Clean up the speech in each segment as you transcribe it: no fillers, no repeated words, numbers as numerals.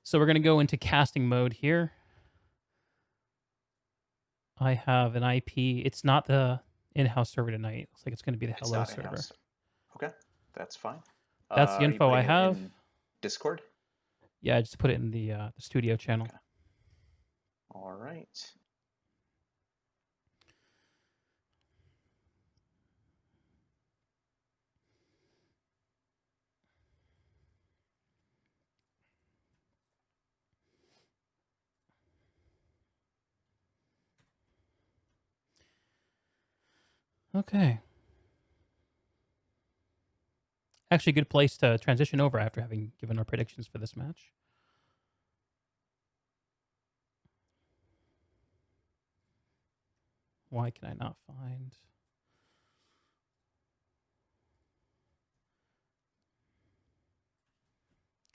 So we're going to go into casting mode here. I have an IP. It's not the in-house server tonight. Looks like it's going to be the It's Hello not server. in-house. Okay, that's fine. That's the Are you info I putting it have. in Discord? Yeah, I just put it in the studio channel. Okay. All right. Okay. Actually, a good place to transition over after having given our predictions for this match. Why can I not find...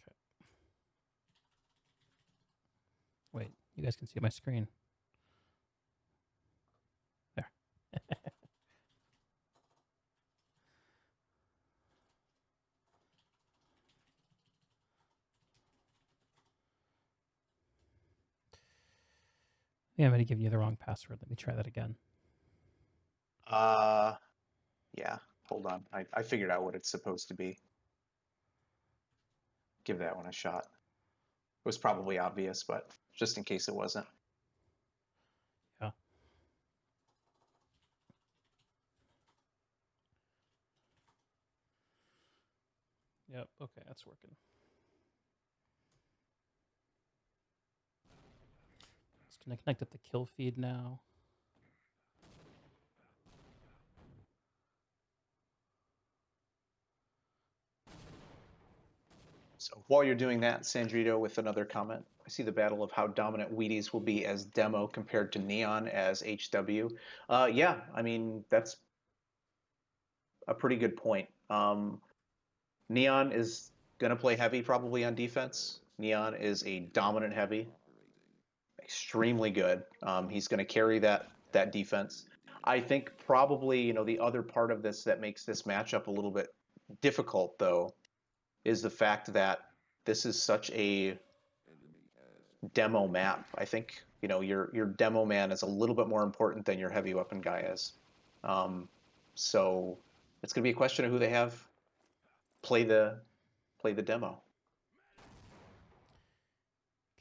Okay. Wait, you guys can see my screen. There. Yeah, I might have given you the wrong password. Let me try that again. Yeah, hold on. I figured out what it's supposed to be. Give that one a shot. It was probably obvious, but just in case it wasn't. Yeah. Yep, okay, that's working. Just gonna connect up the kill feed now. So while you're doing that, Sandrito, with another comment, I see the battle of how dominant Wheaties will be as demo compared to Neon as HW. Yeah, I mean, that's a pretty good point. Neon is going to play heavy probably on defense. Neon is a dominant heavy, extremely good. He's going to carry that defense. I think probably, the other part of this that makes this matchup a little bit difficult, though, is the fact that this is such a demo map. I think your demo man is a little bit more important than your heavy weapon guy is. So it's going to be a question of who they have play the demo.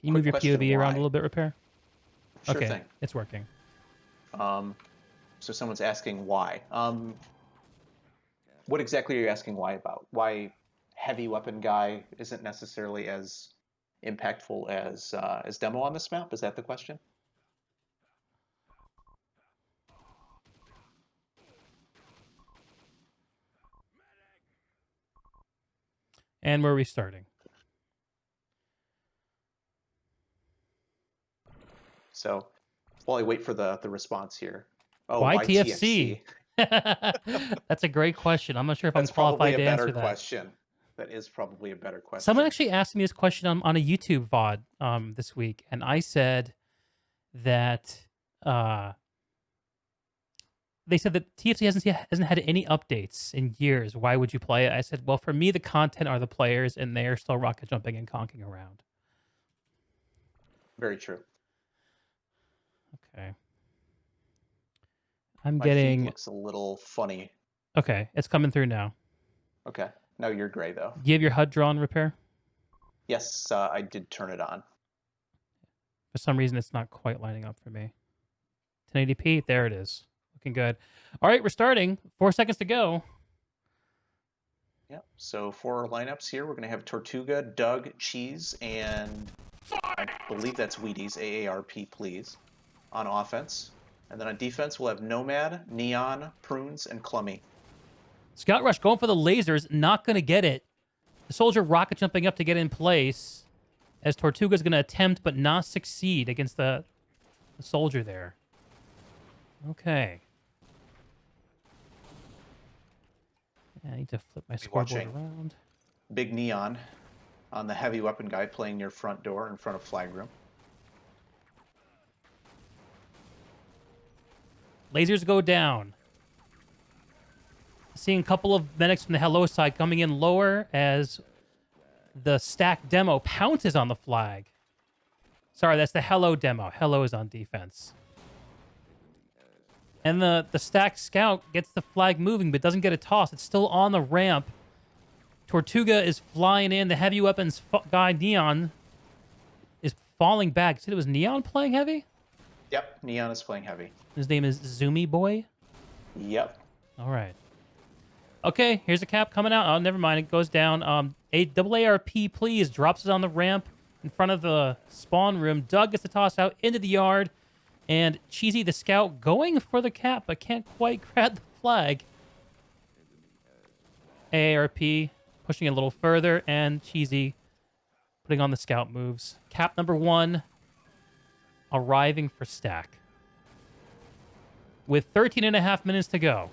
Can you Quick move your question, POV around a why? little bit, Repair? Sure Okay, thing. it's working. So someone's asking why. What exactly are you asking why about? Why heavy weapon guy isn't necessarily as impactful as demo on this map? Is that the question? And we're restarting. So while I wait for the response here. Oh, Why why TFC? TFC? That's a great question. I'm not sure if I'm That's probably qualified a to better answer that. question. That is probably a better question. Someone actually asked me this question on a YouTube VOD this week, and I said that they said that TFC hasn't had any updates in years. Why would you play it? I said, well, for me, the content are the players, and they are still rocket jumping and conking around. Very true. Okay. I'm My getting... feed looks a little funny. Okay, it's coming through now. Okay. No, you're gray, though. Do you have your HUD drawn, Repair? Yes, I did turn it on. For some reason, it's not quite lining up for me. 1080p, there it is. Looking good. All right, we're starting. 4 seconds to go. Yep. So for our lineups here, we're going to have Tortuga, Doug, Cheese, and I believe that's Wheaties, AARP, please, on offense. And then on defense, we'll have Nomad, Neon, Prunes, and Clummy. Scout Rush going for the lasers, not going to get it. The soldier rocket jumping up to get in place as Tortuga's going to attempt but not succeed against the soldier there. Okay. Yeah, I need to flip my scoreboard around. Big Neon on the heavy weapon guy playing near front door in front of flag room. Lasers go down. Seeing a couple of medics from the Hello side coming in lower as The Stack demo pounces on the flag. Sorry, that's the Hello demo. Hello is on defense. And the Stack Scout gets the flag moving, but doesn't get a toss. It's still on the ramp. Tortuga is flying in. The heavy weapons guy, Neon, is falling back. You said it was Neon playing heavy? Yep, Neon is playing heavy. His name is Zoomy Boy? Yep. All right. Okay, here's a cap coming out. Oh, never mind. It goes down. AARP, please, drops it on the ramp in front of the spawn room. Doug gets the toss out into the yard. And Cheesy the Scout going for the cap, but can't quite grab the flag. AARP pushing it a little further, and Cheesy putting on the Scout moves. Cap number 1 arriving for Stack. With 13 and a half minutes to go.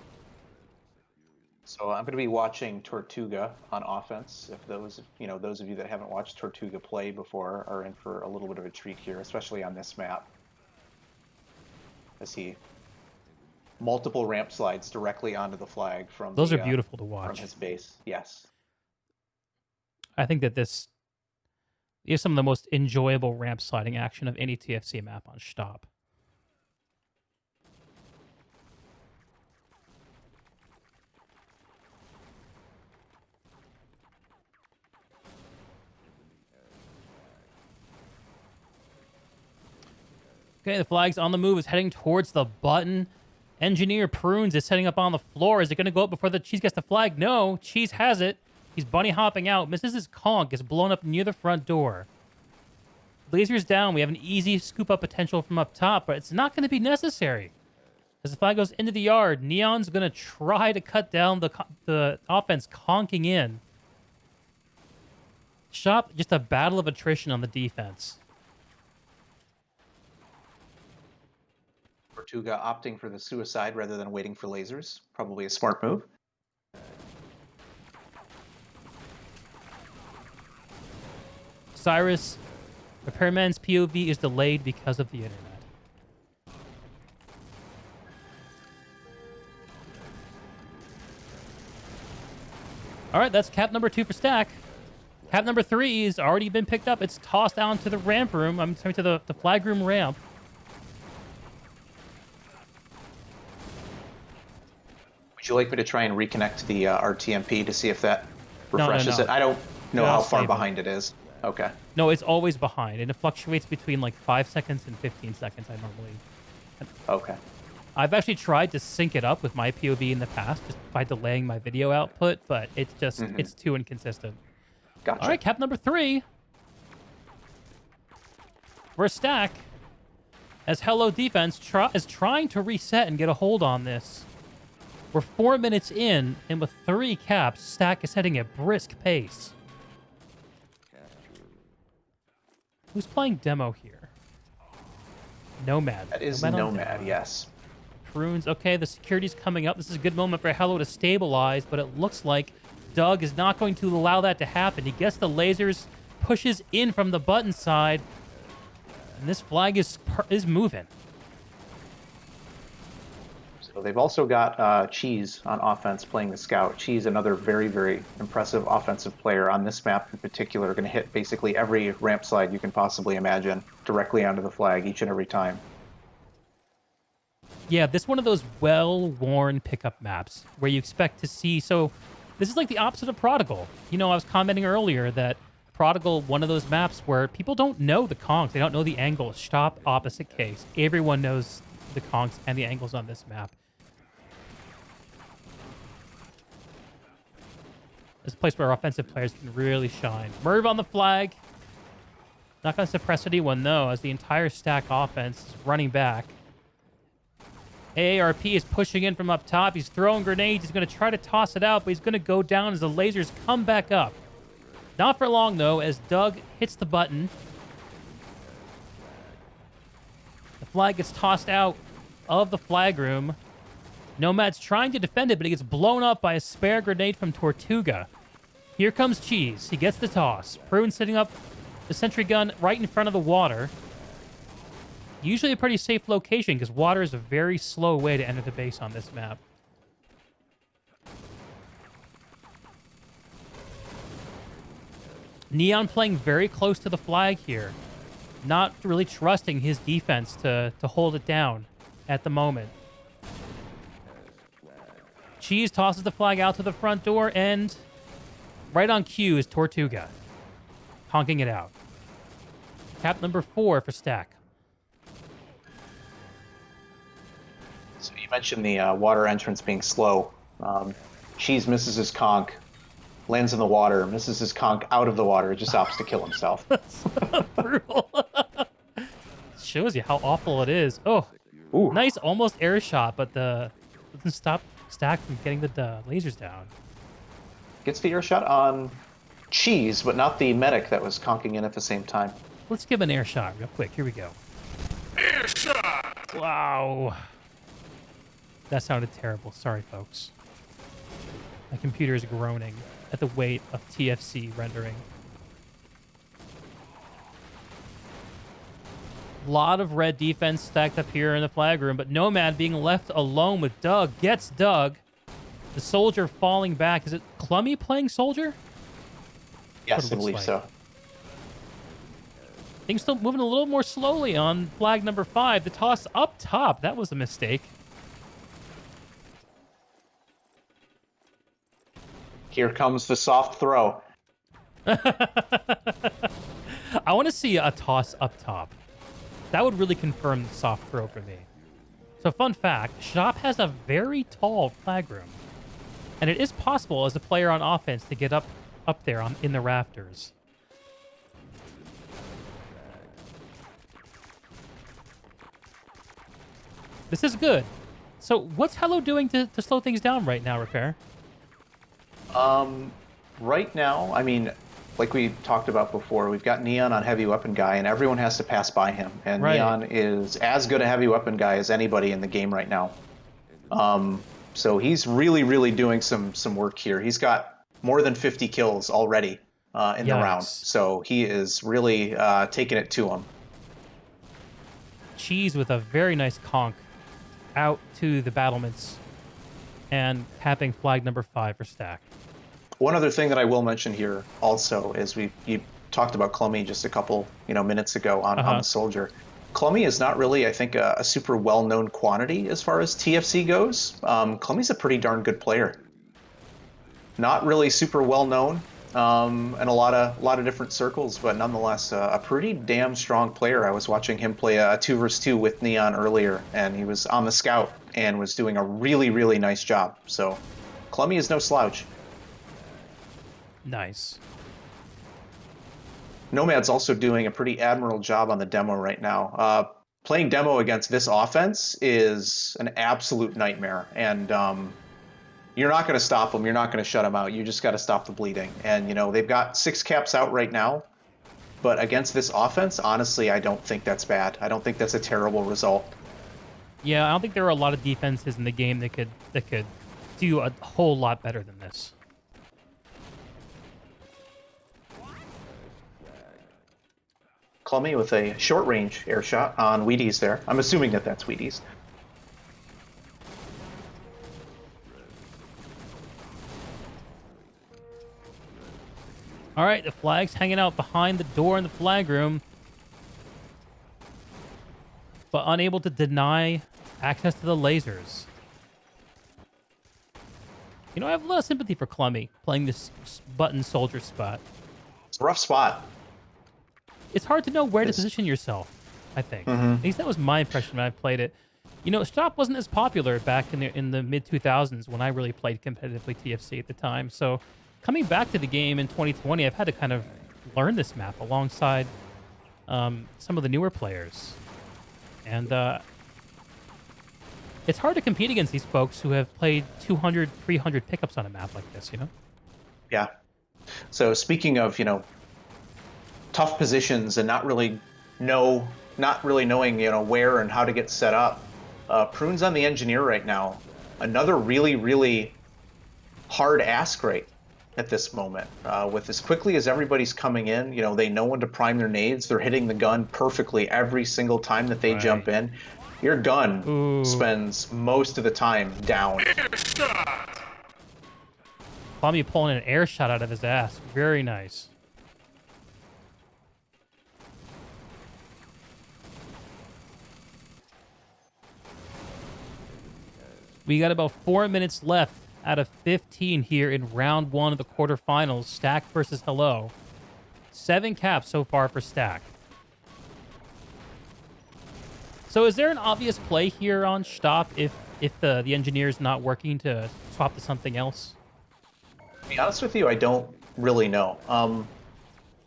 So I'm going to be watching Tortuga on offense. If those of you that haven't watched Tortuga play before are in for a little bit of a treat here, especially on this map. As he multiple ramp slides directly onto the flag from those are beautiful to watch from his base. Yes, I think that this is some of the most enjoyable ramp sliding action of any TFC map on schtop. Okay, the flag's on the move. It's heading towards the button. Engineer Prunes is setting up on the floor. Is it going to go up before the Cheese gets the flag? No. Cheese has it. He's bunny hopping out. Misses his conch. Is blown up near the front door. Lasers down. We have an easy scoop up potential from up top, but it's not going to be necessary. As the flag goes into the yard, Neon's going to try to cut down the offense conking in. Shop, just a battle of attrition on the defense. Tortuga opting for the suicide rather than waiting for lasers. Probably a smart move. Cyrus, Repairman's POV is delayed because of the internet. All right, that's cap number 2 for Stack. Cap number 3 has already been picked up. It's tossed down to the ramp room. I'm sorry, to the flag room ramp. Would you like me to try and reconnect the RTMP to see if that refreshes No. it? I don't know No, how I'll far save behind it is. Okay. No, it's always behind, and it fluctuates between like 5 seconds and 15 seconds, I normally. Okay. I've actually tried to sync it up with my POV in the past just by delaying my video output, but it's just, it's too inconsistent. Gotcha. All right, cap number 3. We're Stack. As Hello Defense is trying to reset and get a hold on this. We're 4 minutes in, and with 3 caps, Stack is heading at brisk pace. Who's playing demo here? Nomad. That is on Nomad, demo. yes. Prunes. Okay, the security's coming up. This is a good moment for Hello to stabilize, but it looks like Doug is not going to allow that to happen. He gets the lasers, pushes in from the button side, and this flag is moving. So they've also got Cheese on offense playing the Scout. Cheese, another very, very impressive offensive player on this map in particular, going to hit basically every ramp slide you can possibly imagine directly onto the flag each and every time. Yeah, this is one of those well-worn pickup maps where you expect to see... So this is like the opposite of Prodigal. You know, I was commenting earlier that Prodigal, one of those maps where people don't know the conchs. They don't know the angles. schtop, opposite case. Everyone knows the conchs and the angles on this map. This is a place where offensive players can really shine. Merv on the flag. Not going to suppress anyone, though, as the entire Stack offense is running back. AARP is pushing in from up top. He's throwing grenades. He's going to try to toss it out, but he's going to go down as the lasers come back up. Not for long, though, as Doug hits the button. The flag gets tossed out of the flag room. Nomad's trying to defend it, but he gets blown up by a spare grenade from Tortuga. Here comes Cheese. He gets the toss. Prune setting up the sentry gun right in front of the water. Usually a pretty safe location because water is a very slow way to enter the base on this map. Neon playing very close to the flag here. Not really trusting his defense to hold it down at the moment. Cheese tosses the flag out to the front door, and right on cue is Tortuga, honking it out. Cap number 4 for Stack. So you mentioned the water entrance being slow. Cheese misses his conch, lands in the water, misses his conch out of the water, just opts to kill himself. That's so brutal. Shows you how awful it is. Oh, Ooh. nice almost air shot, but the doesn't stop Stack from getting the lasers down. Gets the earshot on Cheese, but not the medic that was conking in at the same time. Let's give an air shot real quick. Here we go. Air shot! Wow. That sounded terrible. Sorry, folks. My computer is groaning at the weight of TFC rendering. A lot of red defense stacked up here in the flag room, but Nomad being left alone with Doug gets Doug. The Soldier falling back. Is it Clummy playing Soldier? Yes, I believe so. Things still moving a little more slowly on flag number 5. The toss up top. That was a mistake. Here comes the soft throw. I want to see a toss up top. That would really confirm the soft throw for me. So fun fact, schtop has a very tall flag room. And it is possible as a player on offense to get up there in the rafters. This is good. So what's Hello doing to slow things down right now, Repair? Right now, I mean, like we talked about before, we've got Neon on heavy weapon guy, and everyone has to pass by him. And right. Neon is as good a heavy weapon guy as anybody in the game right now. So he's really, really doing some work here. He's got more than 50 kills already in the round. So he is really taking it to him. Cheese with a very nice conch out to the battlements and capping flag number 5 for Stack. One other thing that I will mention here also is you talked about Clummy just a couple minutes ago on the Soldier. Clummy is not really, I think, a super well-known quantity as far as TFC goes. Clummy's a pretty darn good player. Not really super well-known in a lot of different circles, but nonetheless a pretty damn strong player. I was watching him play a 2v2 with Neon earlier, and he was on the scout and was doing a really, really nice job. So Clummy is no slouch. Nice. Nomad's also doing a pretty admirable job on the demo right now. Playing demo against this offense is an absolute nightmare, and you're not going to stop them. You're not going to shut them out. You just got to stop the bleeding. And they've got 6 caps out right now, but against this offense, honestly, I don't think that's bad. I don't think that's a terrible result. Yeah, I don't think there are a lot of defenses in the game that could do a whole lot better than this. Clummy with a short-range air shot on Wheaties there. I'm assuming that that's Wheaties. All right, the flag's hanging out behind the door in the flag room, but unable to deny access to the lasers. I have a lot of sympathy for Clummy playing this button Soldier spot. It's a rough spot. It's hard to know where to position yourself, I think. At least that was my impression when I played it. schtop wasn't as popular back in the mid-2000s when I really played competitively TFC at the time. So coming back to the game in 2020, I've had to kind of learn this map alongside some of the newer players. And it's hard to compete against these folks who have played 200, 300 pickups on a map like this, Yeah. So speaking of, tough positions and not really knowing, where and how to get set up, Prune's on the engineer right now. Another really, really hard ask rate at this moment. With as quickly as everybody's coming in, they know when to prime their nades. They're hitting the gun perfectly every single time that they jump in. Your gun spends most of the time down. Clummy pulling an air shot out of his ass. Very nice. We got about 4 minutes left out of 15 here in round 1 of the quarterfinals. Stack versus Hello. 7 caps so far for Stack. So is there an obvious play here on schtop if the engineer's not working to swap to something else? To be honest with you, I don't really know.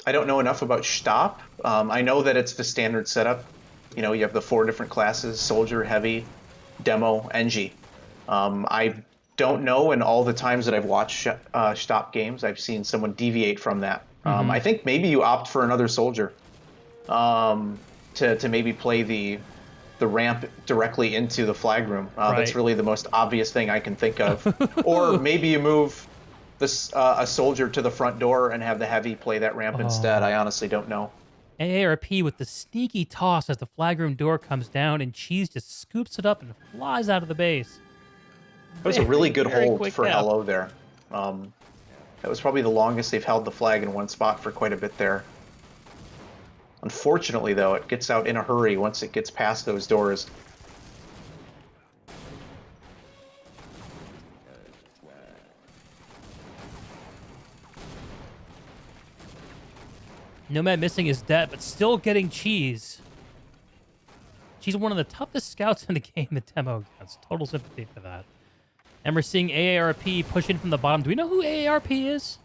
I don't know enough about schtop. I know that it's the standard setup. You know, you have the 4 different classes: Soldier, Heavy, Demo, Engie. I don't know, and all the times that I've watched schtop games, I've seen someone deviate from that. I think maybe you opt for another Soldier to maybe play the ramp directly into the flag room. That's really the most obvious thing I can think of. Or maybe you move this a Soldier to the front door and have the Heavy play that ramp instead. I honestly don't know. AARP with the sneaky toss as the flag room door comes down, and Cheese just scoops it up and flies out of the base. That was a really good hold for cap. Hello there. That was probably the longest they've held the flag in one spot for quite a bit there. Unfortunately, though, it gets out in a hurry once it gets past those doors. Nomad missing his debt, but still getting Cheese. She's one of the toughest scouts in the game that Demo gets. Total sympathy for that. And we're seeing AARP push in from the bottom. Do we know who AARP is?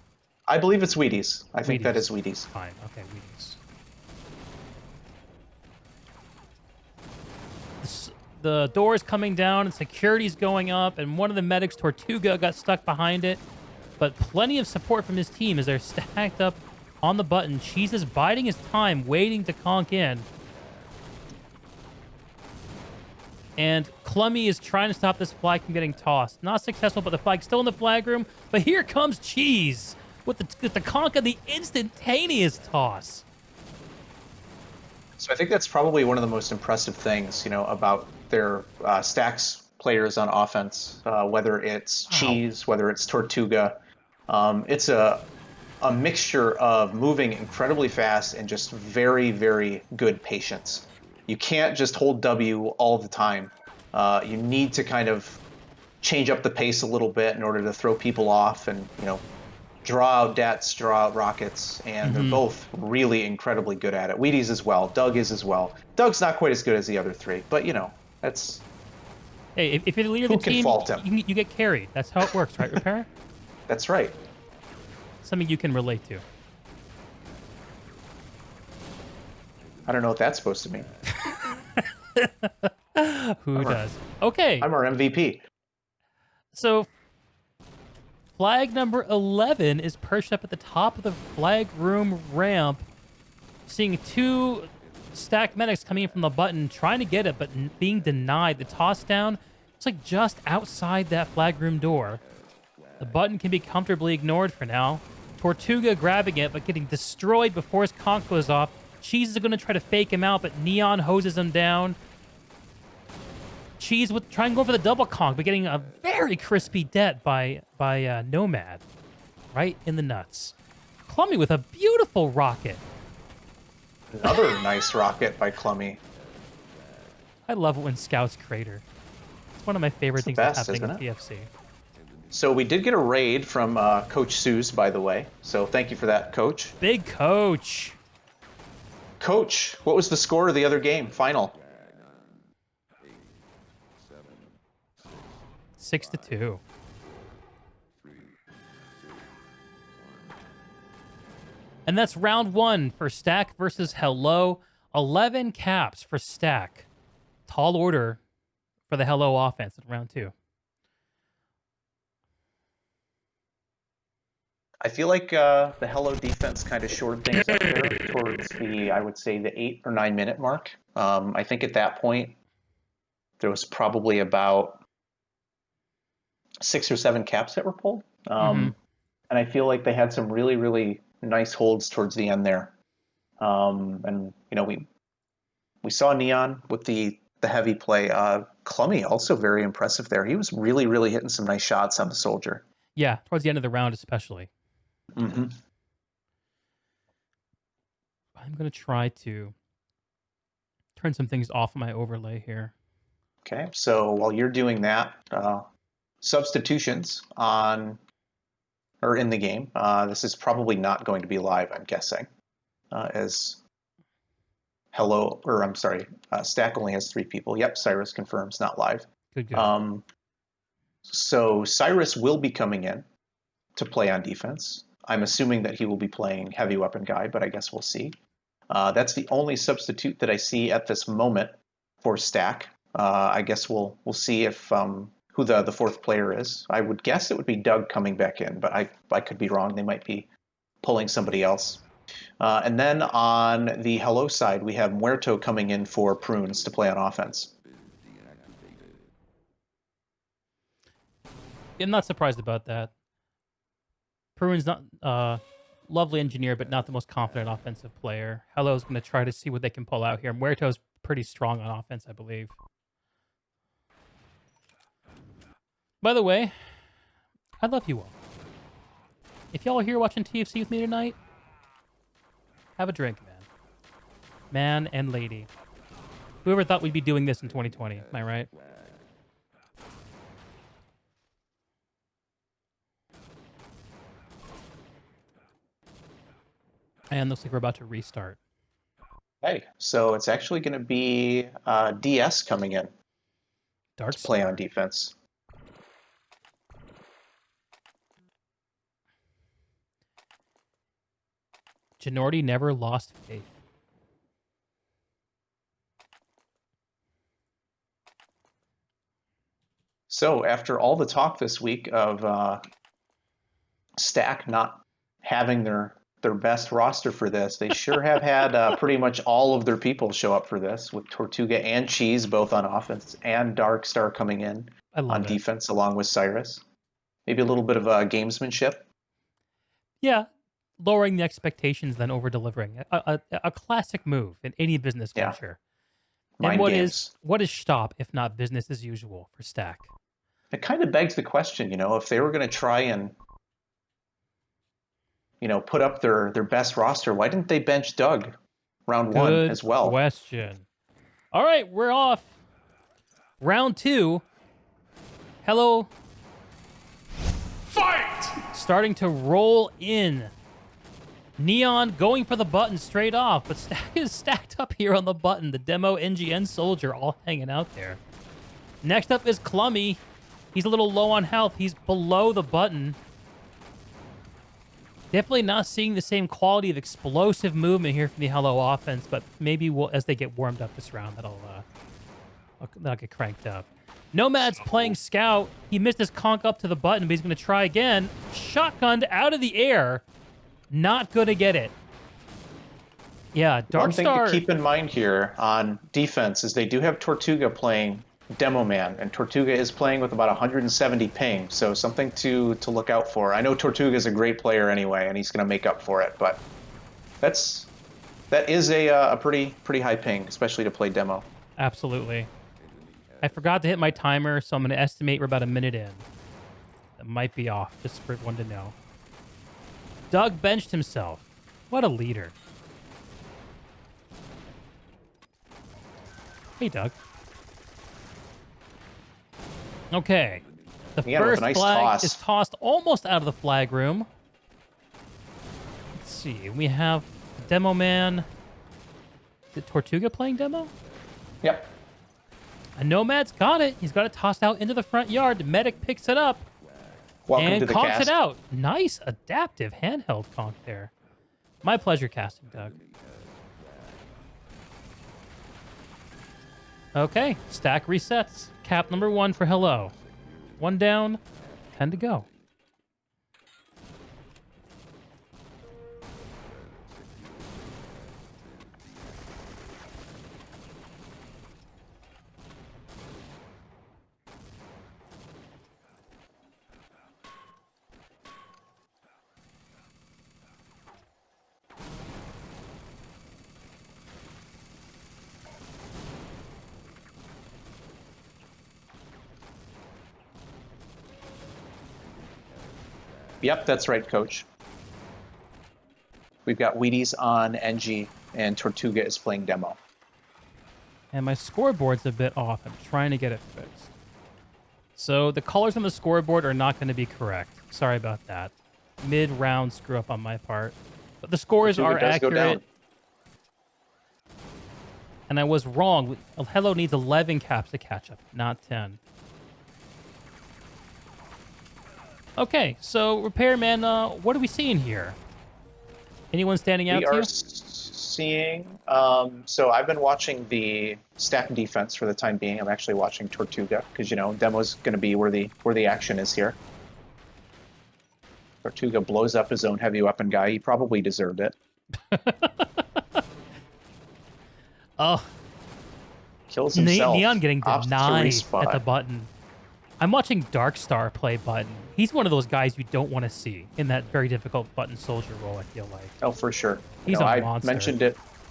I believe it's Wheaties. I think that is Wheaties. Fine. Okay, Wheaties. The door is coming down and security's going up, and one of the medics, Tortuga, got stuck behind it. But plenty of support from his team as they're stacked up on the button. Cheese is biding his time, waiting to conk in. And Clummy is trying to stop this flag from getting tossed. Not successful, but the flag's still in the flag room. But here comes Cheese with the conk of the instantaneous toss. So I think that's probably one of the most impressive things, you know, about their Stacks players on offense, whether it's Cheese, whether it's Tortuga. It's a mixture of moving incredibly fast and just very, very good patience. You can't just hold W all the time. You need to kind of change up the pace a little bit in order to throw people off and, you know, draw out debts, draw out rockets, and they're both really incredibly good at it. Wheaties as well. Doug is as well. Doug's not quite as good as the other 3, but, you know, that's... Hey, if you're the leader of the team, fault him? You get carried. That's how it works, right, Repair? That's right. Something you can relate to. I don't know what that's supposed to mean. Who does? Okay. I'm our MVP. So, flag number 11 is perched up at the top of the flag room ramp. Seeing 2 stacked medics coming in from the button, trying to get it, but being denied. The toss down, it's like just outside that flag room door. The button can be comfortably ignored for now. Tortuga grabbing it, but getting destroyed before his conch goes off. Cheese is going to try to fake him out, but Neon hoses him down. Cheese with trying to go for the double conch, but getting a very crispy debt by Nomad. Right in the nuts. Clummy with a beautiful rocket. Another nice rocket by Clummy. I love it when Scouts crater. It's one of my favorite things that's happening in TFC. So we did get a raid from Coach Seuss, by the way. So thank you for that, Coach. Big Coach. Coach, what was the score of the other game, final? 6-2. And that's round 1 for Stack versus Hello. 11 caps for Stack. Tall order for the Hello offense in round 2. I feel like the Hello defense kind of shored things up there towards the, I would say, the 8 or 9 minute mark. I think at that point, there was probably about 6 or 7 caps that were pulled. And I feel like they had some really, really nice holds towards the end there. And, you know, we saw Neon with the heavy play. Clummy also very impressive there. He was really, really hitting some nice shots on the Soldier. Yeah, towards the end of the round especially. Mm-hmm. I'm going to try to turn some things off my overlay here. Okay, so while you're doing that, substitutions on or in the game. This is probably not going to be live, I'm guessing, as Hello, or I'm sorry, Stack only has 3 people. Yep, Cyrus confirms, not live. Good, good. So Cyrus will be coming in to play on defense. I'm assuming that he will be playing heavy weapon guy, but I guess we'll see. That's the only substitute that I see at this moment for Stack. I guess we'll see if who the 4th player is. I would guess it would be Doug coming back in, but I could be wrong. They might be pulling somebody else. And then on the Hello side, we have Muerto coming in for Prunes to play on offense. I'm not surprised about that. Pruin's not lovely engineer, but not the most confident offensive player. Hello's going to try to see what they can pull out here. Muerto's pretty strong on offense, I believe. By the way, I love you all. If y'all are here watching TFC with me tonight, have a drink, man. Man and lady. Whoever thought we'd be doing this in 2020, am I right? And looks like we're about to restart. Hey, so it's actually going to be DS coming in Dark to play on defense. Ginordi never lost faith. So after all the talk this week of Stack not having their best roster for this, they sure have had pretty much all of their people show up for this, with Tortuga and Cheese both on offense and Darkstar coming in on defense along with Cyrus. Maybe a little bit of gamesmanship. Yeah, lowering the expectations than over-delivering. A classic move in any business venture. And what is schtop if not business as usual for Stack? It kind of begs the question, if they were going to try and put up their best roster, why didn't they bench Doug round 1 as well? Good question. All right, we're off. Round 2. Hello. Fight! Starting to roll in. Neon going for the button straight off, but Stack is stacked up here on the button. The demo NGN soldier all hanging out there. Next up is Clummy. He's a little low on health. He's below the button. Definitely not seeing the same quality of explosive movement here from the Hello offense, but maybe as they get warmed up this round, that'll get cranked up. Nomad's playing Scout. He missed his conk up to the button, but he's going to try again. Shotgunned out of the air. Not going to get it. Yeah, Darkstar... One thing to keep in mind here on defense is they do have Tortuga playing Demo Man, and Tortuga is playing with about 170 ping, so something to look out for. I know Tortuga is a great player anyway, and he's going to make up for it, but that is a pretty high ping, especially to play Demo. Absolutely. I forgot to hit my timer, so I'm going to estimate we're about a minute in. That might be off, just for everyone to know. Doug benched himself. What a leader. Hey, Doug. Okay. The first flag is tossed almost out of the flag room. Let's see. We have Demo Man. Is it Tortuga playing Demo? Yep. And Nomad's got it. He's got it tossed out into the front yard. The medic picks it up. Welcome to the conks cast. It out. Nice adaptive handheld conk there. My pleasure casting, Doug. Okay, Stack resets. Cap number 1 for Hello. 1 down, 10 to go. Yep, that's right, Coach. We've got Wheaties on NG, and Tortuga is playing Demo. And my scoreboard's a bit off. I'm trying to get it fixed. So the colors on the scoreboard are not going to be correct. Sorry about that. Mid-round screw up on my part. But the scores are accurate. And I was wrong. Hello needs 11 caps to catch up, not 10. Okay, so Repairman, what are we seeing here? Anyone standing out to you? We are seeing... so I've been watching the stack defense for the time being. I'm actually watching Tortuga, because, you know, demo's going to be where the action is here. Tortuga blows up his own heavy weapon guy. He probably deserved it. Oh. Kills himself. Neon getting denied at the button. I'm watching Darkstar play button. He's one of those guys you don't want to see in that very difficult button soldier role, I feel like. Oh, for sure. He's a monster.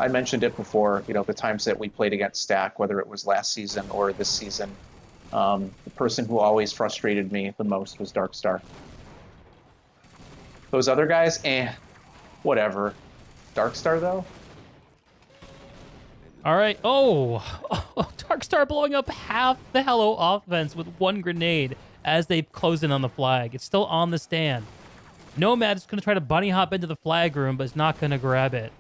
I mentioned it before, you know, the times that we played against Stack, whether it was last season or this season. The person who always frustrated me the most was Darkstar. Those other guys, whatever. Darkstar, though? All right. Oh, Darkstar blowing up half the Hello offense with one grenade as they close in on the flag. It's still on the stand. Nomad is going to try to bunny hop into the flag room, but is not going to grab it.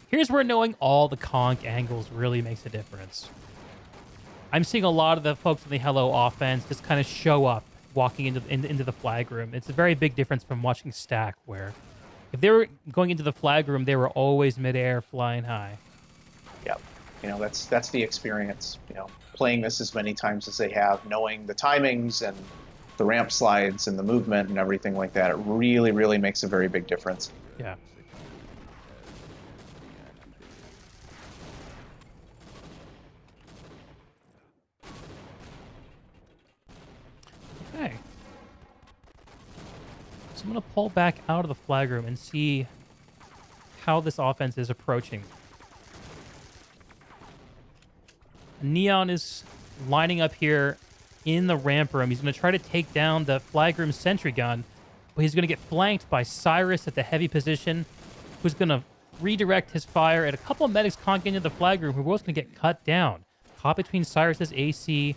Here's where knowing all the conk angles really makes a difference. I'm seeing a lot of the folks in the Hello offense just kind of show up walking into the flag room. It's a very big difference from watching Stack, where if they were going into the flag room, they were always midair flying high. Yep. You know, that's the experience, you know, playing this as many times as they have, knowing the timings and the ramp slides and the movement and everything like that. It really, really makes a very big difference. Yeah. Okay. So I'm going to pull back out of the flag room and see how this offense is approaching. Neon is lining up here in the ramp room. He's going to try to take down the flag room sentry gun, but he's going to get flanked by Cyrus at the heavy position, who's going to redirect his fire at a couple of medics conking into the flag room, who are both going to get cut down. Caught between Cyrus's AC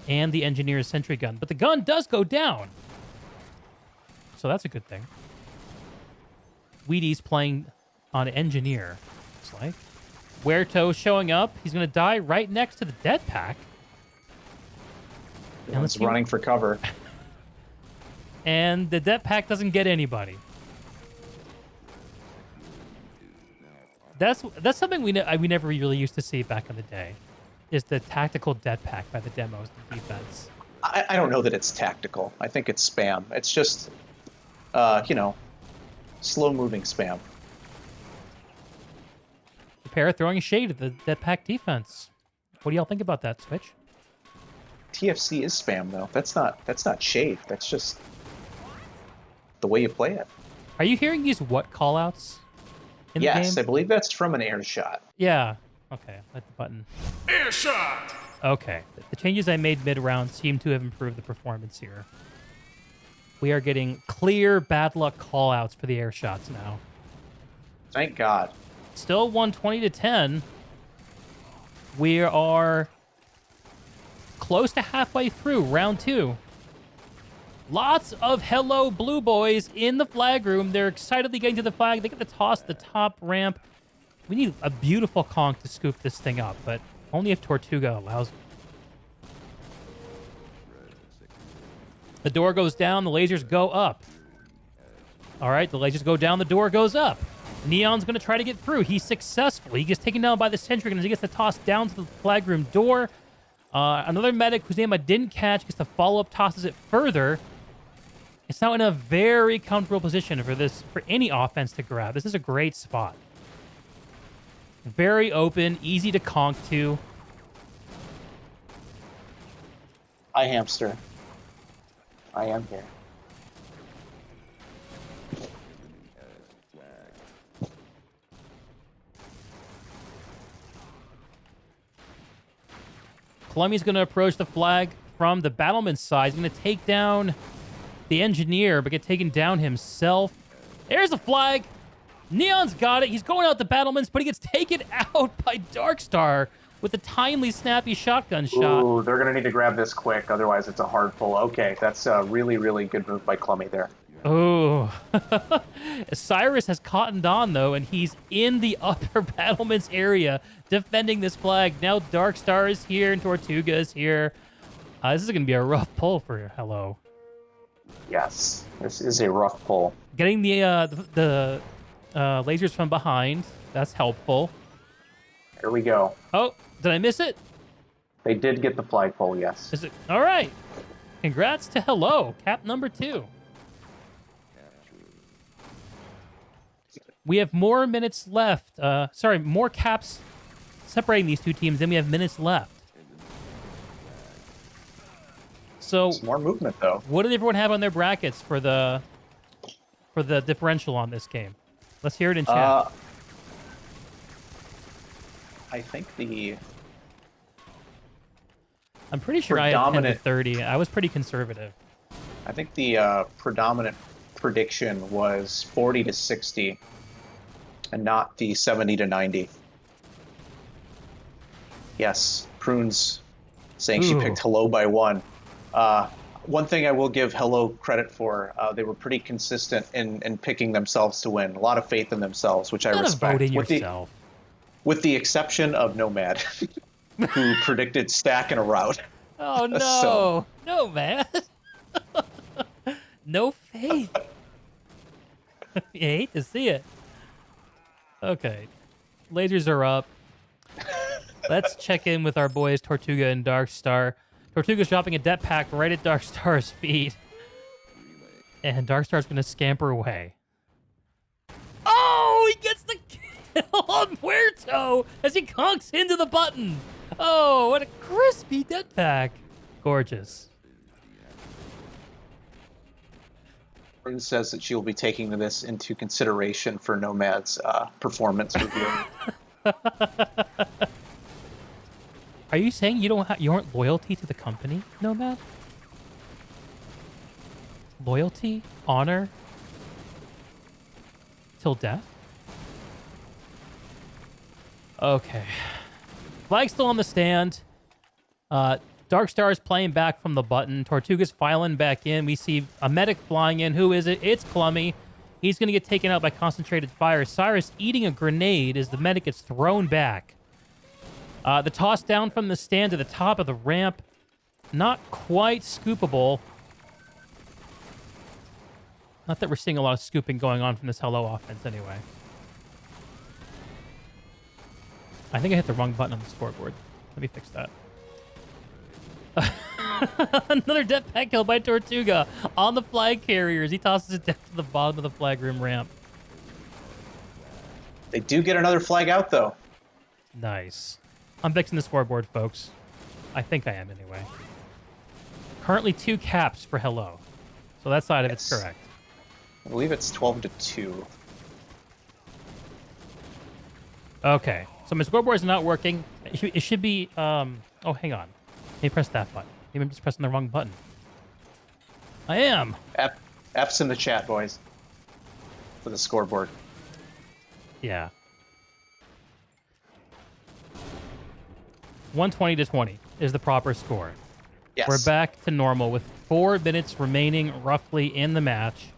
and the engineer's sentry gun. But the gun does go down. So that's a good thing. Wheaty's playing on engineer, looks like. Huerto showing up. He's going to die right next to the dead pack. And let's running for cover. And the dead pack doesn't get anybody. That's something we never really used to see back in the day, is the tactical dead pack by the demos and defense. I don't know that it's tactical. I think it's spam. It's just, you know, slow-moving spam. Pair throwing shade at the dead pack defense. What do y'all think about that, Switch? TFC is spam, though. That's not shade. That's just the way you play it. Are you hearing these what callouts in the game? Yes, I believe that's from an air shot. Yeah. Okay, hit the button. Air shot! Okay. The changes I made mid-round seem to have improved the performance here. We are getting clear bad luck callouts for the air shots now. Thank God. Still 120-10. We are close to halfway through round 2. Lots of Hello Blue Boys in the flag room. They're excitedly getting to the flag. They get to toss the top ramp. We need a beautiful conk to scoop this thing up, but only if Tortuga allows it. The door goes down. The lasers go up. All right, the lasers go down. The door goes up. Neon's going to try to get through. He's successful. He gets taken down by the sentry gun as he gets the toss down to the flag room door. Another medic whose name I didn't catch gets the follow-up, tosses it further. It's now in a very comfortable position for any offense to grab. This is a great spot. Very open, easy to conk to. Hi, hamster. I am here. Columbia's going to approach the flag from the battleman's side. He's going to take down the engineer, but get taken down himself. There's the flag. Neon's got it. He's going out the battlements, but he gets taken out by Darkstar. with a timely, snappy shotgun shot. Ooh, they're gonna need to grab this quick, otherwise it's a hard pull. Okay, that's a really, really good move by Clummy there. Oh, Cyrus has cottoned on, though, and he's in the upper battlements area defending this flag. Now Dark Star is here and Tortuga is here. This is going to be a rough pull for Hello. Yes, this is a rough pull. Getting the lasers from behind, that's helpful. Here we go. Oh, did I miss it? They did get the flag pull, yes. Is it? All right. Congrats to Hello, cap number 2. We have more minutes left. Sorry, more caps separating these two teams than we have minutes left. So, Some more movement, though. what did everyone have on their brackets for the differential on this game? Let's hear it in chat. I think the I'm pretty sure I had 10 to predominant- 30. I was pretty conservative. predominant prediction was 40 to 60, and not the 70 to 90. Yes, Prunes saying she Ooh. picked Hello by 1. One thing I will give Hello credit for, they were pretty consistent in picking themselves to win. A lot of faith in themselves, which I Gotta respect. vote in yourself. With the exception of Nomad, who predicted stack in a rout. Oh no, So- no man, no faith. You hate to see it. Okay, lasers are up. Let's check in with our boys Tortuga and Dark Star. Tortuga's dropping a det pack right at Dark Star's feet, and Dark Star's gonna scamper away. Oh, he gets the kill on Puerto as he conks into the button. Oh, what a crispy det pack. Gorgeous. Prunes says that she will be taking this into consideration for Nomad's performance review. Are you saying you aren't loyalty to the company, Nomad? Loyalty, honor, till death? Okay. Flag's still on the stand. Dark Star is playing back from the button. Tortuga's filing back in. We see a medic flying in. Who is it? It's Clummy. He's going to get taken out by concentrated fire. Cyrus eating a grenade as the medic gets thrown back. The toss down from the stand to the top of the ramp. Not quite scoopable. Not that we're seeing a lot of scooping going on from this Hello offense anyway. I think I hit the wrong button on the scoreboard. Let me fix that. Another det pack kill by Tortuga on the flag carriers. He tosses it down to the bottom of the flag room ramp. They do get another flag out, though. Nice. I'm fixing the scoreboard, folks. I think I am anyway. Currently 2 caps for Hello. So that side of it's Yes. correct. I believe it's 12 to 2. Okay. So my scoreboard is not working. It should be... Oh, hang on. Let me press that button. Maybe I'm just pressing the wrong button. I am. F's in the chat, boys, for the scoreboard. Yeah. 120 to 20 is the proper score. Yes. We're back to normal with 4 minutes remaining roughly in the match.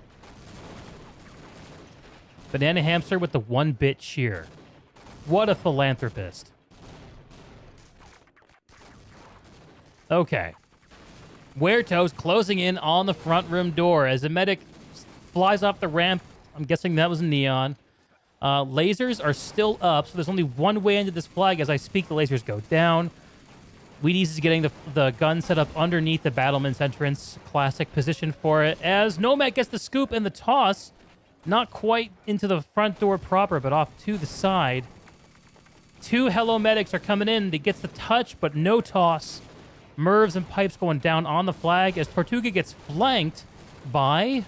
Banana Hamster with the 1-bit cheer. What a philanthropist. Okay. Huerto's closing in on the front room door as a medic flies off the ramp. I'm guessing that was Neon. Lasers are still up, so there's only one way into this flag. As I speak, the lasers go down. Wheaties is getting the gun set up underneath the battlement's entrance. Classic position for it. As Nomad gets the scoop and the toss. Not quite into the front door proper, but off to the side. 2 Hello medics are coming in. They gets the touch, but no toss. Mervs and pipes going down on the flag as Tortuga gets flanked by,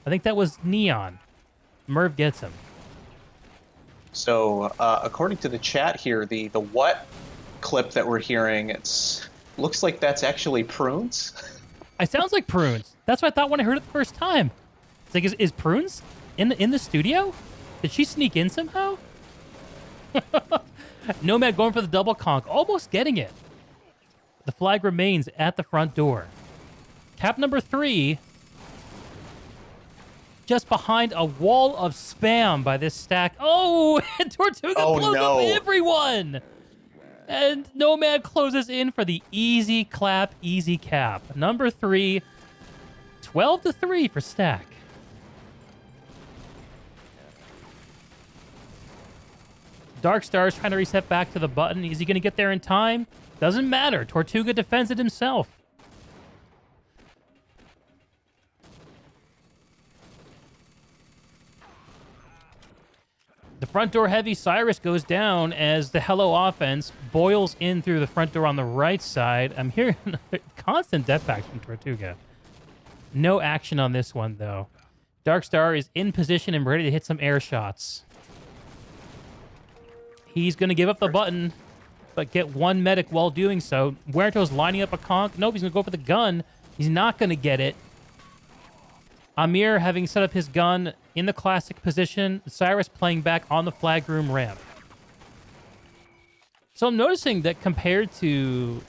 I think that was Neon. Merv gets him. So, according to the chat here, the what clip that we're hearing, looks like that's actually Prunes. It sounds like Prunes. That's what I thought when I heard it the first time. It's like, is Prunes in the studio? Did she sneak in somehow? Nomad going for the double conk, almost getting it. The flag remains at the front door. Cap number 3, just behind a wall of spam by this stack. Oh, and Tortuga blows up everyone. And Nomad closes in for the easy clap, easy cap. Number 3, 12-3 for stack. Dark Star's trying to reset back to the button. Is he going to get there in time? Doesn't matter. Tortuga defends it himself. The front door heavy Cyrus goes down as the Hello offense boils in through the front door on the right side. I'm hearing constant death packs from Tortuga. No action on this one, though. Dark Star is in position and ready to hit some air shots. He's going to give up the button, but get one medic while doing so. Huerto's lining up a conk. Nope, he's going to go for the gun. He's not going to get it. Amir having set up his gun in the classic position. Cyrus playing back on the flag room ramp. So I'm noticing that compared to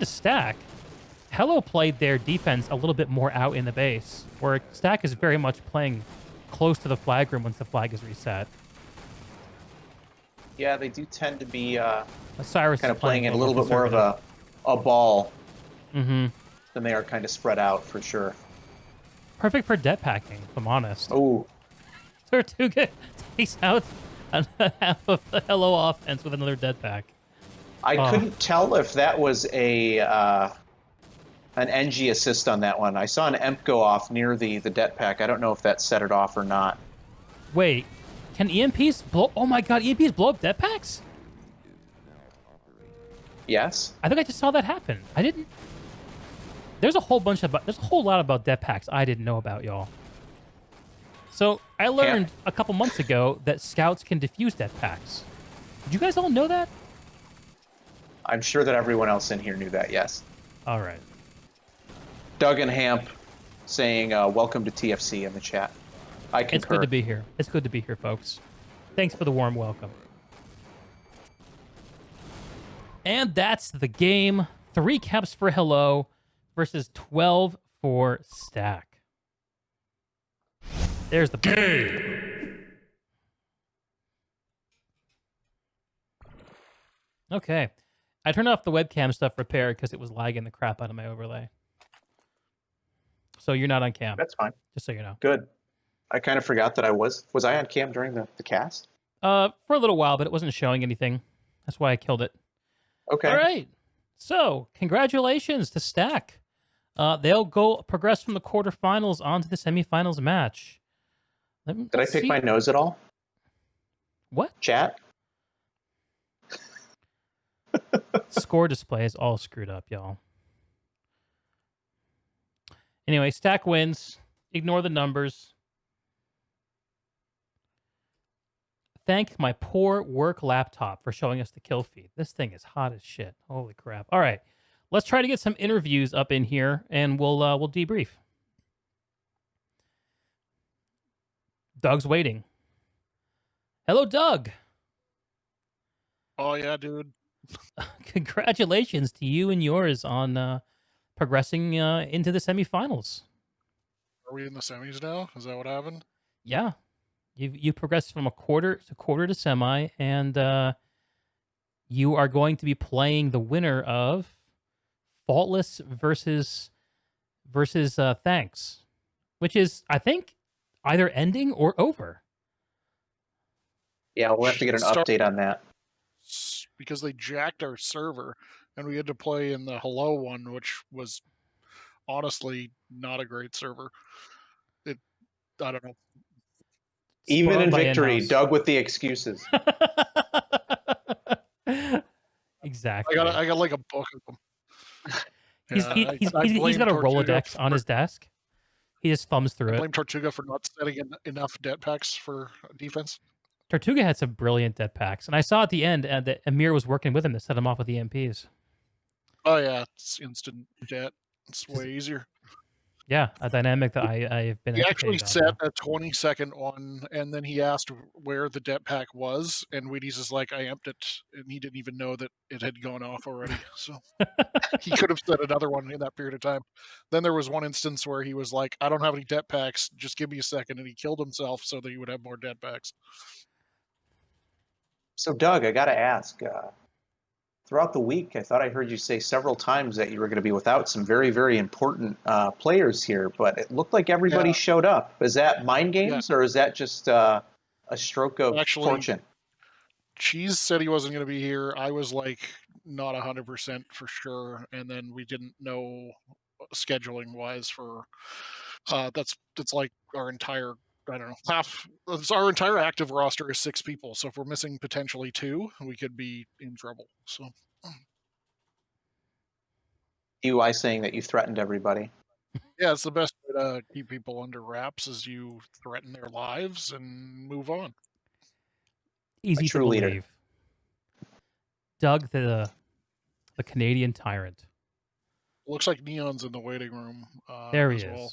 Stack, Hello played their defense a little bit more out in the base, where Stack is very much playing close to the flag room once the flag is reset. Yeah, they do tend to be Cyrus kind of playing it a little bit more of a ball than they are kind of spread out for sure. Perfect for debt packing, if I'm honest. Oh, Tortuga takes out half of the Hello offense with another dead pack. I couldn't tell if that was an NG assist on that one. I saw an EMP go off near the debt pack. I don't know if that set it off or not. Wait, can EMPs blow? Oh my god, EMPs blow up debt packs? Yes. I think I just saw that happen. I didn't. There's a whole lot about debt packs I didn't know about, y'all. So I learned a couple months ago that scouts can defuse debt packs. Did you guys all know that? I'm sure that everyone else in here knew that, yes. All right. Doug and Hamp saying, welcome to TFC in the chat. I concur. It's good to be here. It's good to be here, folks. Thanks for the warm welcome. And that's the game. 3 caps for Hello versus 12 for Stack. There's the game. Okay. I turned off the webcam stuff repair because it was lagging the crap out of my overlay. So you're not on cam. That's fine. Just so you know. Good. I kind of forgot that I was. Was I on cam during the cast? For a little while, but it wasn't showing anything. That's why I killed it. Okay. All right. So, congratulations to Stack. They'll progress from the quarterfinals onto the semifinals match. Did I pick my nose at all? What? Chat? Score display is all screwed up, y'all. Anyway, Stack wins. Ignore the numbers. Thank my poor work laptop for showing us the kill feed. This thing is hot as shit. Holy crap. All right. Let's try to get some interviews up in here, and we'll debrief. Doug's waiting. Hello, Doug. Oh, yeah, dude. Congratulations to you and yours on progressing into the semifinals. Are we in the semis now? Is that what happened? Yeah. You progressed from a quarter to semi, and you are going to be playing the winner of Faultless versus Thanks, which is, I think, either ending or over. Yeah, we'll have to get an update on that. Because they jacked our server, and we had to play in the Hello one, which was honestly not a great server. I don't know. Even Spoiled in by victory, in-house. Doug with the excuses. Exactly. I got like a book of them. He's got a Rolodex on his desk. He just thumbs through I it. blame Tortuga for not setting enough debt packs for defense. Tortuga had some brilliant debt packs, and I saw at the end that Amir was working with him to set him off with EMPs. Oh yeah, it's instant debt. It's way easier. Yeah, a dynamic that I've been He actually educated on set now. a 20-second one, and then he asked where the det pack was, and Wheaties is like, I amped it, and he didn't even know that it had gone off already. So he could have set another one in that period of time. Then there was one instance where he was like, I don't have any det packs, just give me a second, and he killed himself so that he would have more det packs. So, Doug, I got to ask. Throughout the week, I thought I heard you say several times that you were going to be without some very, very important players here, but it looked like everybody Yeah. showed up. Is that mind Yeah. games, or is that just a stroke of Actually, fortune? Cheese said he wasn't going to be here. I was like not 100% for sure, and then we didn't know scheduling wise for that's like our entire, I don't know, half. Our entire active roster is 6 people, so if we're missing potentially 2, we could be in trouble. So UI saying that you threatened everybody. yeah, it's the best way to keep people under wraps is you threaten their lives and move on. Easy to true leader. believe. Doug, the Canadian tyrant. Looks like Neon's in the waiting room. There he as is. well.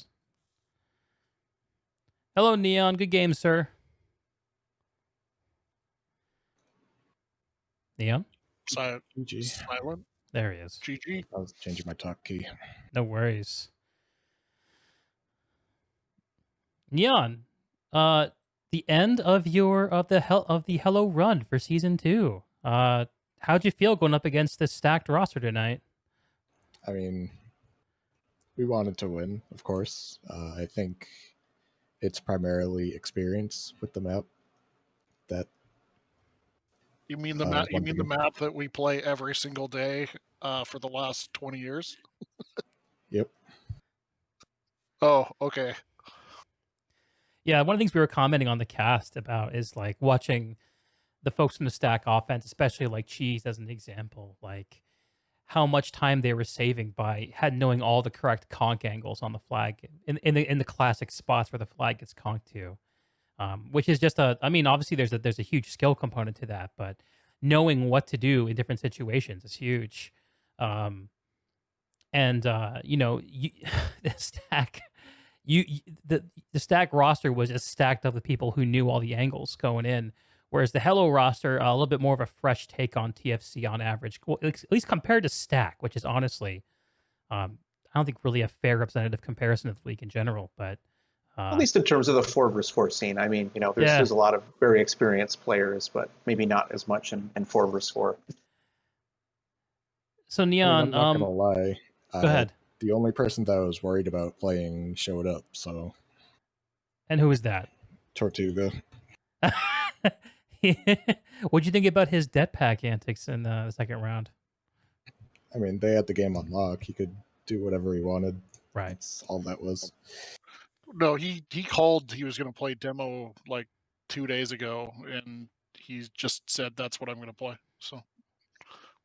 Hello, Neon. Good game, sir. Neon? GG. Silent. There he is. GG. I was changing my talk key. No worries. Neon, the end of the Hello run for season 2. How'd you feel going up against this stacked roster tonight? I mean, we wanted to win, of course. I think it's primarily experience with the map. That You mean the map? You mean the map that we play every single day for the last 20 years? Yep. Oh, okay. Yeah, one of the things we were commenting on the cast about is like watching the folks from the stack offense, especially like Cheese as an example, like how much time they were saving by knowing all the correct conk angles on the flag in the classic spots where the flag gets conked to, which is just obviously there's a huge skill component to that, but knowing what to do in different situations is huge. The stack. The stack roster was just stacked up with people who knew all the angles going in, whereas the Hello roster a little bit more of a fresh take on TFC on average, well, at least compared to stack, which is honestly, I don't think really a fair representative comparison of the league in general. But at least in terms of the 4v4 scene, I mean, there's a lot of very experienced players, but maybe not as much in 4v4. So Neon, I'm not gonna lie. Go ahead. The only person that I was worried about playing showed up, so. And who is that? Tortuga. What'd you think about his det pack antics in the second round? I mean, they had the game on lock. He could do whatever he wanted. Right. That's all that was. No, he called he was going to play demo like 2 days ago, and he just said that's what I'm going to play. So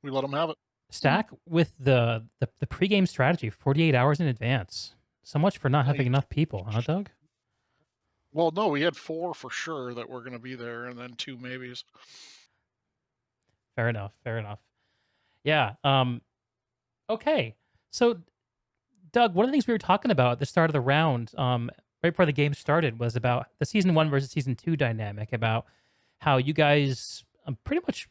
we let him have it. Stack with the pregame strategy 48 hours in advance. So much for not having enough people, huh, Doug? Well, no, we had 4 for sure that were going to be there, and then 2 maybes. Fair enough. Yeah. Okay. So, Doug, one of the things we were talking about at the start of the round, right before the game started, was about the season 1 versus season 2 dynamic, about how you guys pretty much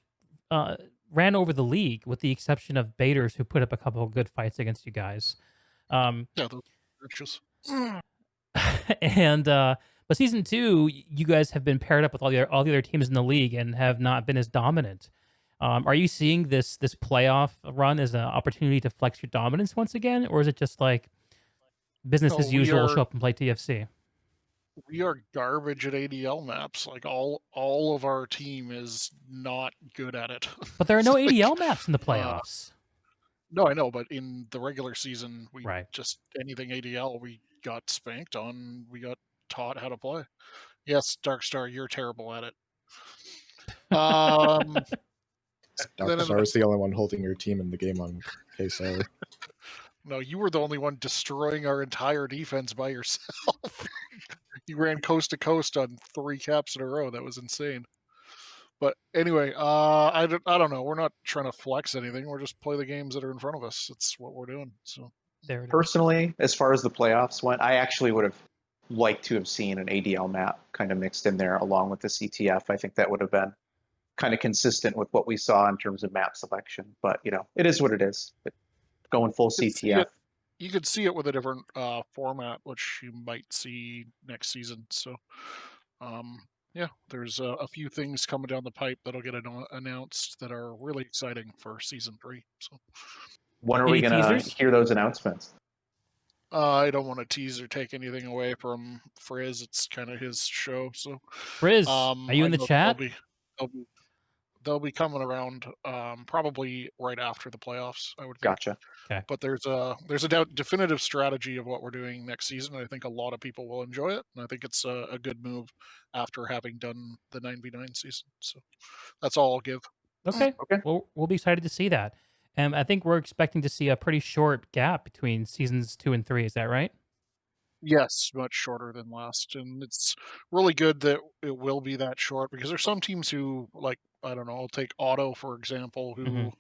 ran over the league, with the exception of Baiters, who put up a couple of good fights against you guys. Yeah, those riches. And but season 2, you guys have been paired up with all the other teams in the league and have not been as dominant. Are you seeing this playoff run as an opportunity to flex your dominance once again, or is it just like business as usual? Show up and play TFC. We are garbage at ADL maps. Like all of our team is not good at it. But there are no ADL maps in the playoffs. No, I know, but in the regular season, we right. just anything ADL we got spanked on. We got taught how to play. Yes, Darkstar, you're terrible at it. Darkstar is the only one holding your team in the game on KSO. No, you were the only one destroying our entire defense by yourself. You ran coast to coast on 3 caps in a row. That was insane. But anyway, I don't know. We're not trying to flex anything. We're just play the games that are in front of us. That's what we're doing. So There it is. Personally, as far as the playoffs went, I actually would have liked to have seen an ADL map kind of mixed in there along with the CTF. I think that would have been kind of consistent with what we saw in terms of map selection. But it is what it is. But going full CTF. You could see it with a different format, which you might see next season. So, yeah, there's a few things coming down the pipe that'll get announced that are really exciting for season 3. So, When are Any we going to teasers? hear those announcements? I don't want to tease or take anything away from Frizz. It's kind of his show. So, Frizz, are you I in the know chat? they'll be coming around probably right after the playoffs, I would think. Gotcha. Okay. But there's a definitive strategy of what we're doing next season. I think a lot of people will enjoy it, and I think it's a good move after having done the 9v9 season. So that's all I'll give. Okay. Okay. Well, we'll be excited to see that. And I think we're expecting to see a pretty short gap between seasons 2 and 3. Is that right? Yes, much shorter than last, and it's really good that it will be that short because there's some teams who, like, I don't know, I'll take Auto for example, who Mhm.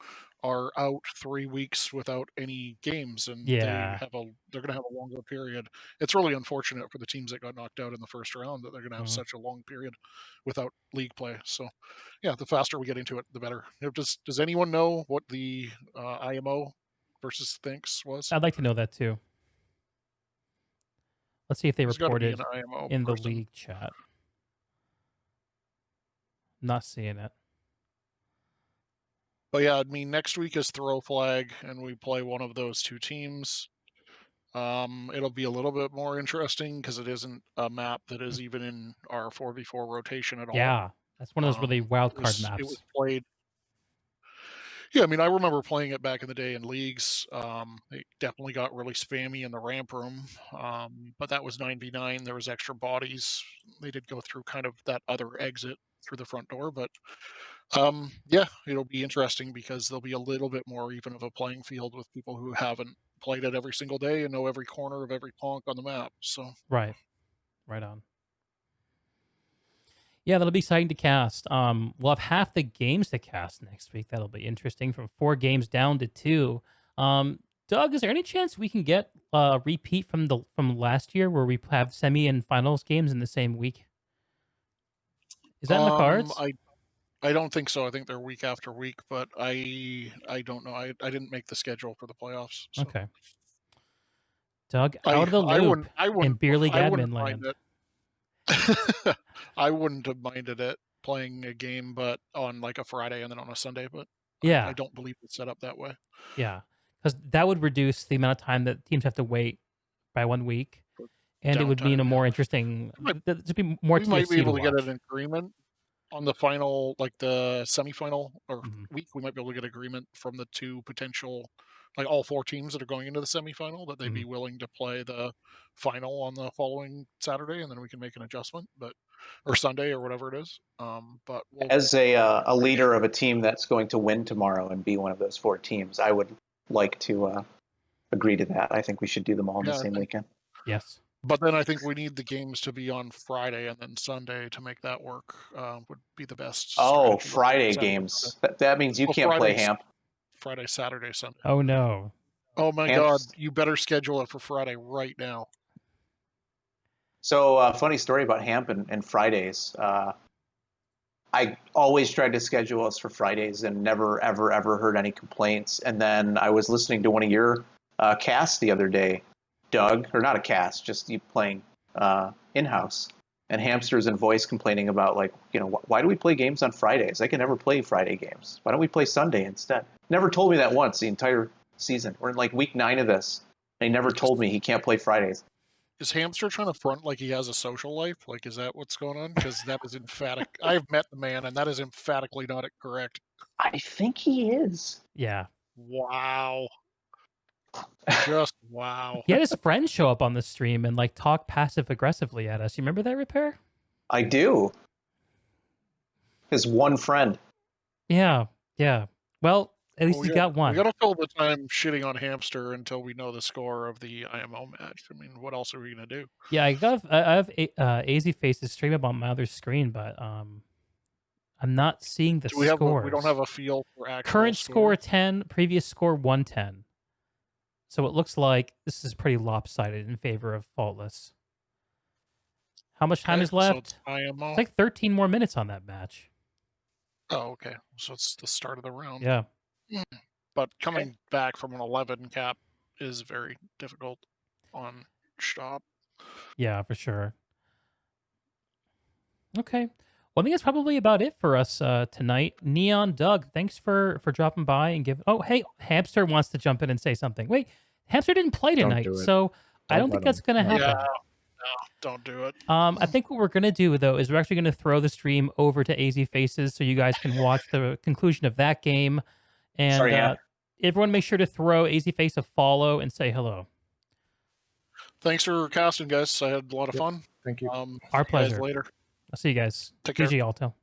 are out 3 weeks without any games, and Yeah. they're going to have a longer period. It's really unfortunate for the teams that got knocked out in the first round that they're going to have Mhm. such a long period without league play. So, yeah, the faster we get into it, the better. Does anyone know what the IMO versus Thinks was? I'd like to know that too. Let's see if they There's got to be reported an IMO in the person. league chat. Not seeing it. But yeah, I mean, next week is Throw Flag, and we play one of those two teams. It'll be a little bit more interesting because it isn't a map that is even in our 4v4 rotation at all. Yeah. That's one of those really wild card maps. It was played. Yeah, I mean, I remember playing it back in the day in leagues. It definitely got really spammy in the ramp room, but that was 9v9. There was extra bodies. They did go through kind of that other exit through the front door, but yeah, it'll be interesting because there'll be a little bit more even of a playing field with people who haven't played it every single day and know every corner of every ponk on the map. So Right. Right on. Yeah, that'll be exciting to cast. We'll have half the games to cast next week. That'll be interesting, from 4 games down to 2. Doug, is there any chance we can get a repeat from last year where we have semi and finals games in the same week? Is that in the cards? I don't think so. I think they're week after week, but I don't know. I didn't make the schedule for the playoffs. So. Okay. Doug, out of the loop in Beer League admin land. I wouldn't have minded it playing a game, but on like a Friday and then on a Sunday. But Yeah. I don't believe it's set up that way. Yeah, because that would reduce the amount of time that teams have to wait by 1 week, and it would mean a more interesting. There'd be more TFC we might be able to watch. get an agreement on the final, like the semifinal or week. We might be able to get agreement from the two potential, like all 4 teams that are going into the semifinal, that they'd be willing to play the final on the following Saturday, and then we can make an adjustment, or Sunday or whatever it is. But as a leader of a team that's going to win tomorrow and be one of those 4 teams, I would like to agree to that. I think we should do them all in the same weekend. Yes. But then I think we need the games to be on Friday and then Sunday to make that work. Would be the best. Oh, Friday games. That means you can't play Hamp. Friday, Saturday, Sunday. Oh no. Oh my God! You better schedule it for Friday right now. So, funny story about Hamp and Fridays. I always tried to schedule us for Fridays and never, ever, ever heard any complaints. And then I was listening to one of your casts the other day, Doug, or not a cast, just you playing in-house, and Hamsters and Voice complaining about, like, why do we play games on Fridays? I can never play Friday games. Why don't we play Sunday instead? Never told me that once the entire season. We're in like week 9 of this, and he never told me he can't play Fridays. Is Hamster trying to front like he has a social life? Like, is that what's going on? Because that is emphatic. I've met the man, and that is emphatically not correct. I think he is. Yeah. Wow. Just wow. He had his friends show up on the stream and like talk passive aggressively at us. You remember that, Repair? I do. His one friend. Yeah. Yeah. Well, at least he got one. We got to fill the time shitting on Hamster until we know the score of the IMO match. I mean, what else are we gonna do? Yeah, I have AZ Face's stream up on my other screen, but I'm not seeing the scores. We don't have a feel for actual current score 10, previous score 110. So it looks like this is pretty lopsided in favor of Faultless. How much time Okay, is so left? it's IMO. It's like 13 more minutes on that match. Oh, okay. So it's the start of the round. Yeah. But coming back from an 11 cap is very difficult on schtop. Yeah, for sure. Okay. Well, I think that's probably about it for us tonight. Neon Doug, thanks for dropping by and give. Oh, hey, Hamster wants to jump in and say something. Wait, Hamster didn't play Don't tonight, do it. so I don't Don't think let that's him. going to No. happen. Yeah, no, don't do it. I think what we're going to do, though, is we're actually going to throw the stream over to AZ Faces so you guys can watch the conclusion of that game. And Sorry, Ham. everyone make sure to throw AZ Face a follow and say hello. Thanks for casting, guys. I had a lot of Yep. fun. Thank you. Our See you guys pleasure. later. I'll see you guys. Take care. GG Alto.